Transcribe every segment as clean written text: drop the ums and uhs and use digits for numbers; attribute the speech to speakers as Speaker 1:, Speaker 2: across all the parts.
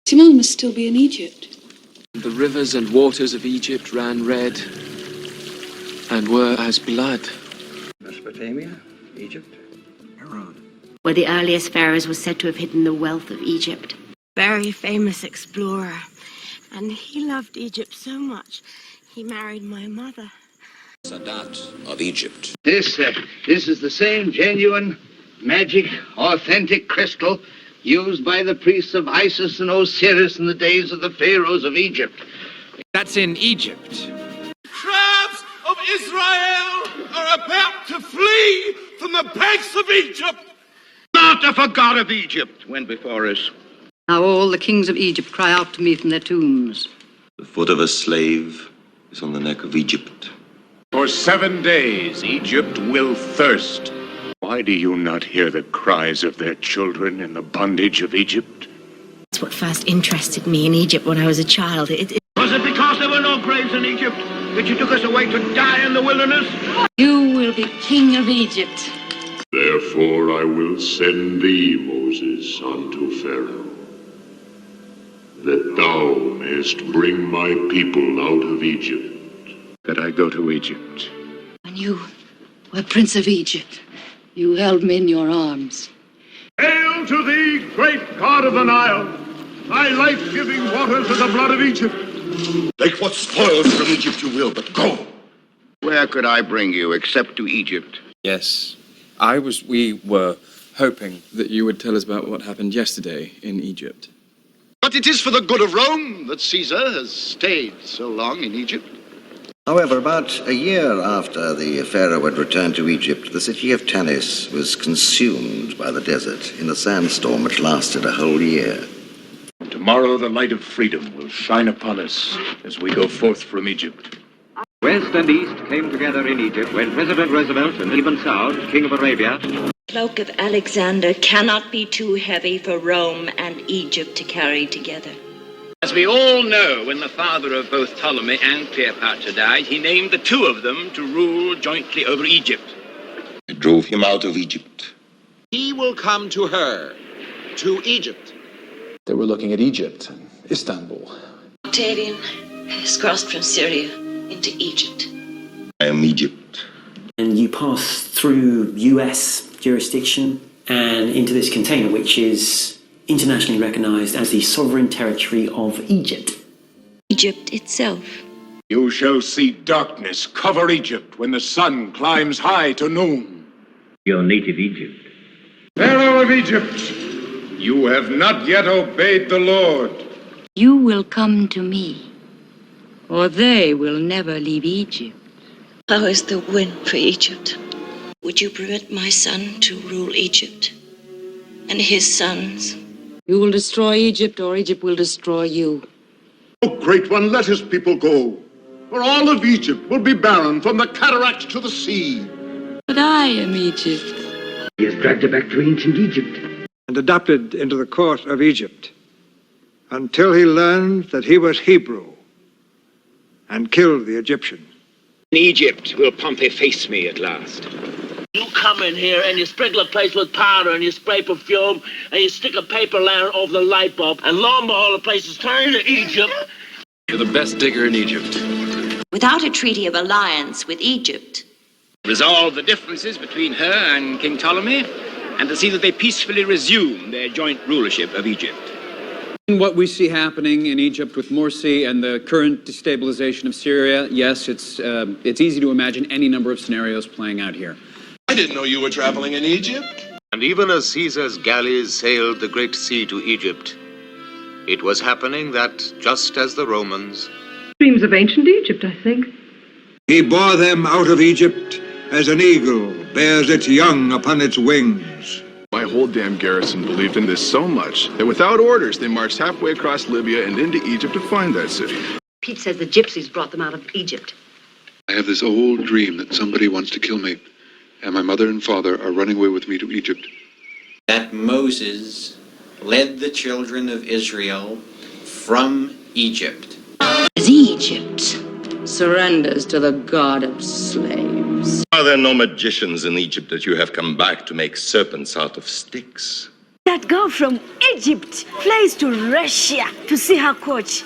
Speaker 1: Simone must still be in Egypt.
Speaker 2: The rivers and waters of Egypt ran red and were as blood.
Speaker 3: Mesopotamia, Egypt, Iran.
Speaker 4: Where the earliest pharaohs were said to have hidden the wealth of Egypt.
Speaker 5: Very famous explorer. And he loved Egypt so much, he married my mother.
Speaker 6: Sadat of Egypt.
Speaker 7: This is the same genuine, magic, authentic crystal used by the priests of Isis and Osiris in the days of the pharaohs of Egypt.
Speaker 8: That's in Egypt.
Speaker 9: Tribes of Israel are about to flee from the banks of Egypt.
Speaker 7: Not if a god of Egypt went before us.
Speaker 10: Now all the kings of Egypt cry out to me from their tombs.
Speaker 6: The foot of a slave is on the neck of Egypt.
Speaker 11: For 7 days, Egypt will thirst. Why do you not hear the cries of their children in the bondage of Egypt?
Speaker 5: That's what first interested me in Egypt when I was a child.
Speaker 7: Was it because there were no graves in Egypt that you took us away to die in the wilderness?
Speaker 10: You will be king of Egypt.
Speaker 11: Therefore I will send thee, Moses, unto Pharaoh, that thou mayest bring my people out of Egypt. That I go to Egypt.
Speaker 10: When you were prince of Egypt, you held me in your arms.
Speaker 11: Hail to thee, great god of the Nile! Thy life-giving waters are the blood of Egypt.
Speaker 6: Take what spoils from Egypt you will, but go!
Speaker 7: Where could I bring you except to Egypt?
Speaker 2: Yes, we were hoping that you would tell us about what happened yesterday in Egypt.
Speaker 7: But it is for the good of Rome that Caesar has stayed so long in Egypt.
Speaker 3: However, about a year after the pharaoh had returned to Egypt, the city of Tanis was consumed by the desert in a sandstorm which lasted a whole year.
Speaker 11: Tomorrow the light of freedom will shine upon us as we go forth from Egypt.
Speaker 12: West and East came together in Egypt when President Roosevelt and Ibn Saud, King of Arabia.
Speaker 13: The cloak of Alexander cannot be too heavy for Rome and Egypt to carry together.
Speaker 7: As we all know, when the father of both Ptolemy and Cleopatra died, he named the two of them to rule jointly over Egypt.
Speaker 6: I drove him out of Egypt.
Speaker 8: He will come to her, to Egypt.
Speaker 2: They were looking at Egypt and Istanbul.
Speaker 13: Octavian has crossed from Syria into Egypt.
Speaker 6: I am Egypt.
Speaker 14: And you pass through US jurisdiction and into this container, which is internationally recognized as the sovereign territory of Egypt.
Speaker 13: Egypt itself.
Speaker 11: You shall see darkness cover Egypt when the sun climbs high to noon.
Speaker 12: Your native Egypt.
Speaker 11: Pharaoh of Egypt, you have not yet obeyed the Lord.
Speaker 10: You will come to me, or they will never leave Egypt.
Speaker 13: How is the wind for Egypt? Would you permit my son to rule Egypt and his sons?
Speaker 10: You will destroy Egypt, or Egypt will destroy you.
Speaker 11: O great one, let his people go, for all of Egypt will be barren from the cataracts to the sea.
Speaker 10: But I am Egypt.
Speaker 12: He has dragged her back to ancient Egypt.
Speaker 8: And adopted into the court of Egypt until he learned that he was Hebrew and killed the Egyptian.
Speaker 7: In Egypt will Pompey face me at last.
Speaker 15: You come in here and you sprinkle a place with powder and you spray perfume and you stick a paper lantern over the light bulb and lo and behold, the place is turning to Egypt.
Speaker 2: You're the best digger in Egypt.
Speaker 13: Without a treaty of alliance with Egypt.
Speaker 7: Resolve the differences between her and King Ptolemy, and to see that they peacefully resume their joint rulership of Egypt.
Speaker 16: What we see happening in Egypt with Morsi and the current destabilization of Syria, yes, it's easy to imagine any number of scenarios playing out here.
Speaker 9: I didn't know you were traveling in Egypt.
Speaker 17: And even as Caesar's galleys sailed the great sea to Egypt, it was happening that, just as the Romans...
Speaker 10: Dreams of ancient Egypt, I think.
Speaker 8: He bore them out of Egypt as an eagle bears its young upon its wings.
Speaker 9: My whole damn garrison believed in this so much that without orders, they marched halfway across Libya and into Egypt to find that city.
Speaker 10: Pete says the gypsies brought them out of Egypt.
Speaker 18: I have this old dream that somebody wants to kill me, and my mother and father are running away with me to Egypt.
Speaker 19: That Moses led the children of Israel from Egypt.
Speaker 10: As Egypt surrenders to the god of slaves.
Speaker 6: Are there no magicians in Egypt that you have come back to make serpents out of sticks?
Speaker 5: That girl from Egypt flies to Russia to see her coach.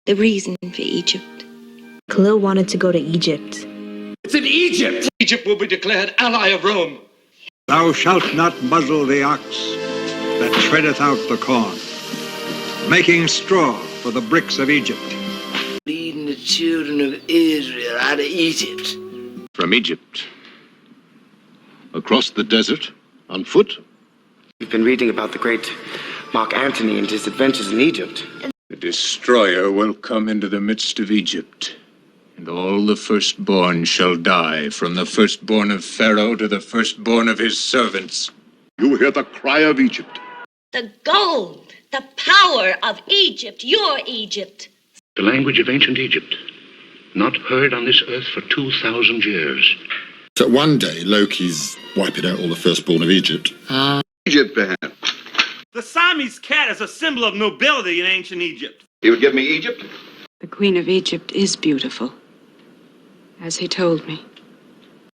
Speaker 13: The reason for Egypt.
Speaker 20: Khalil wanted to go to Egypt.
Speaker 21: It's in Egypt! Egypt will be declared ally of Rome.
Speaker 8: Thou shalt not muzzle the ox that treadeth out the corn, making straw for the bricks of Egypt.
Speaker 15: Leading the children of Israel out of Egypt.
Speaker 11: From Egypt. Across the desert, on foot.
Speaker 22: We've been reading about the great Mark Antony and his adventures in Egypt.
Speaker 11: The destroyer will come into the midst of Egypt, and all the firstborn shall die, from the firstborn of Pharaoh to the firstborn of his servants.
Speaker 6: You hear the cry of Egypt.
Speaker 13: The gold, the power of Egypt, your Egypt.
Speaker 23: The language of ancient Egypt, not heard on this earth for 2,000 years.
Speaker 24: So one day, Loki's wiping out all the firstborn of Egypt.
Speaker 6: Egypt, perhaps.
Speaker 25: The Siamese cat is a symbol of nobility in ancient Egypt.
Speaker 6: He would give me Egypt?
Speaker 1: The Queen of Egypt is beautiful, as he told me.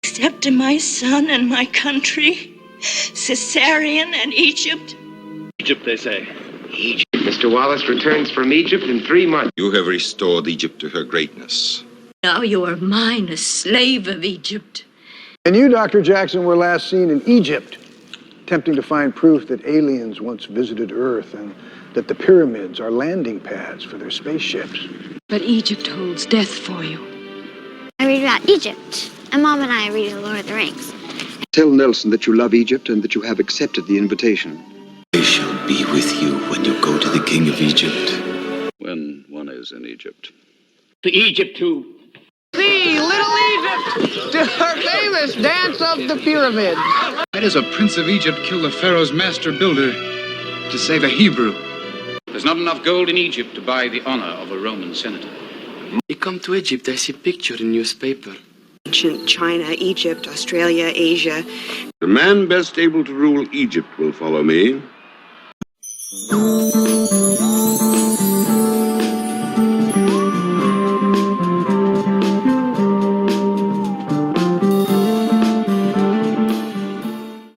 Speaker 13: Except to my son and my country, Caesarion and Egypt.
Speaker 22: Egypt, they say. Egypt. Mr. Wallace returns from Egypt in 3 months.
Speaker 24: You have restored Egypt to her greatness.
Speaker 10: Now you are mine, a slave of Egypt.
Speaker 26: And you, Dr. Jackson, were last seen in Egypt, attempting to find proof that aliens once visited Earth and that the pyramids are landing pads for their spaceships.
Speaker 1: But Egypt holds death for you.
Speaker 27: I read about Egypt, and Mom and I read The Lord of the Rings.
Speaker 28: Tell Nelson that you love Egypt and that you have accepted the invitation.
Speaker 24: I shall be with you when you go to the king of Egypt.
Speaker 6: When one is in Egypt.
Speaker 15: To Egypt, too.
Speaker 29: See, Little Egypt, to her famous dance of the pyramids.
Speaker 30: Why does a prince of Egypt kill the pharaoh's master builder to save a Hebrew?
Speaker 12: There's not enough gold in Egypt to buy the honor of a Roman senator.
Speaker 29: You come to Egypt, I see picture in newspaper.
Speaker 20: Ancient China, Egypt, Australia, Asia.
Speaker 6: The man best able to rule Egypt will follow me.